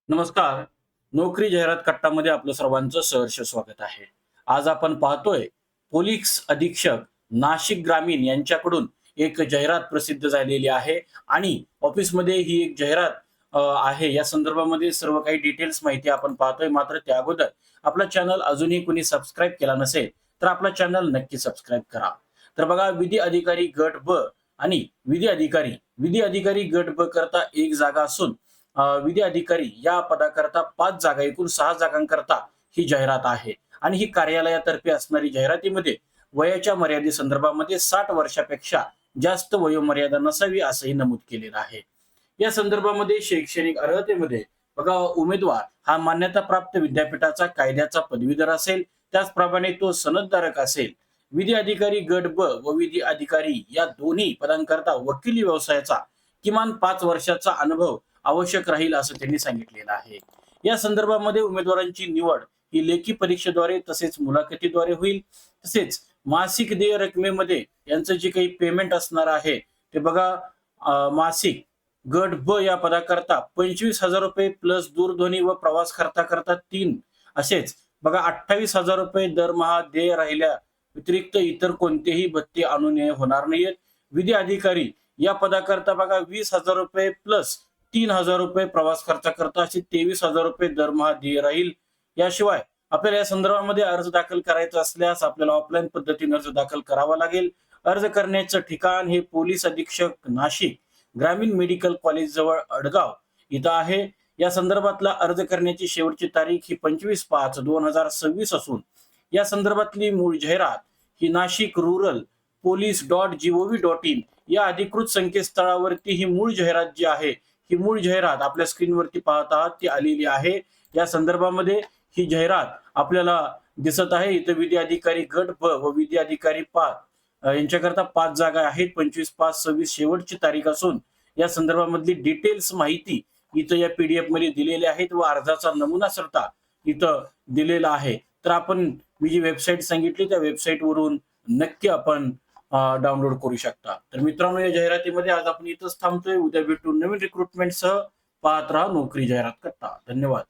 नमस्कार. नोकरी जाहिरात कट्टामध्ये आपलं सर्वांचं सहर्ष स्वागत आहे. आज आपण पाहतोय पोलीस अधीक्षक नाशिक ग्रामीण यांच्याकडून एक जाहिरात प्रसिद्ध झालेली आहे आणि ऑफिसमध्ये ही एक जाहिरात आहे. या संदर्भामध्ये सर्व काही डिटेल्स माहिती आपण पाहतोय. मात्र त्या अगोदर आपला चॅनल अजूनही कोणी सबस्क्राईब केला नसेल तर आपला चॅनल नक्की सबस्क्राईब करा. तर बघा, विधी अधिकारी गट ब आणि विधी अधिकारी गट ब करता एक जागा असून विधी अधिकारी या पदाकरता 5 जागा, एकूण 6 जागांकरता ही जाहिरात आहे आणि ही कार्यालयातर्फे असणारी जाहिरातीमध्ये वयाच्या मर्यादेसंदर्भामध्ये 60 वर्षापेक्षा जास्त वयोमर्यादा नसावी असंही नमूद केलेलं आहे. या संदर्भामध्ये शैक्षणिक अर्हतेमध्ये बघा, उमेदवार हा मान्यताप्राप्त विद्यापीठाचा कायद्याचा पदवीधर असेल, त्याचप्रमाणे तो सनदधारक असेल. विधी अधिकारी गट ब व विधी अधिकारी या दोन्ही पदांकरता वकिली व्यवसायाचा किमान 5 वर्षाचा अनुभव आवश्यक राहील असं त्यांनी सांगितलेलं आहे. या संदर्भामध्ये उमेदवारांची निवड ही लेखी परीक्षेद्वारे तसेच मुलाखतीद्वारे होईल. तसेच मासिक देय रकमेमध्ये यांचं जे काही पेमेंट असणार आहे ते बघा, मासिक गट ब या पदाकरता 25,000 रुपये प्लस दूरध्वनी व प्रवास करता 3, असेच बघा 28,000 रुपये दरमहा देय राहिल्या व्यतिरिक्त इतर कोणतेही भत्ते अनुज्ञेय होणार नाहीत. विधी अधिकारी या पदाकरता बघा 20,000 रुपये प्लस 3,000 रुपये प्रवास खर्चाकरता असे 23,000 रुपये दरमहा देय राहील. याशिवाय आपल्याला या संदर्भामध्ये अर्ज दाखल करायचा असल्यास आपल्याला ऑफलाईन पद्धतीने अर्ज दाखल करावा लागेल. अर्ज करण्याचं ठिकाण हे पोलीस अधीक्षक नाशिक ग्रामीण मेडिकल कॉलेज जवळ अडगाव इथं आहे. या संदर्भातला अर्ज करण्याची शेवटची तारीख ही 25/5/2026 असून या संदर्भातली मूळ जाहिरात ही नाशिक रूरल police.gov.in या अधिकृत संकेतस्थळावरती ही मूळ जाहिरात जी आहे, ही मूळ जाहिरात आपल्या स्क्रीनवरती पाहत आहात ती आलेली आहे. या संदर्भामध्ये ही जाहिरात आपल्याला दिसत आहे. इथं विधी अधिकारी गट ब व विधी अधिकारी 5 यांच्याकरता 5 जागा आहेत. 25/5/26 शेवटची तारीख असून या संदर्भामधली डिटेल्स माहिती इथं या पीडीएफ मध्ये दिलेली आहेत व अर्जाचा नमुना सुद्धा इथं दिलेला आहे. तर आपण मी जी वेबसाईट सांगितली त्या वेबसाईट वरून नक्की आपण डाउनलोड करू शकता. तर मित्रांनो, या जाहिरातीमध्ये आज आपण इथंच थांबतोय. उद्या भेटू नवीन रिक्रुटमेंट सह. पाहत राहा नोकरी जाहिरात कट्टा. धन्यवाद.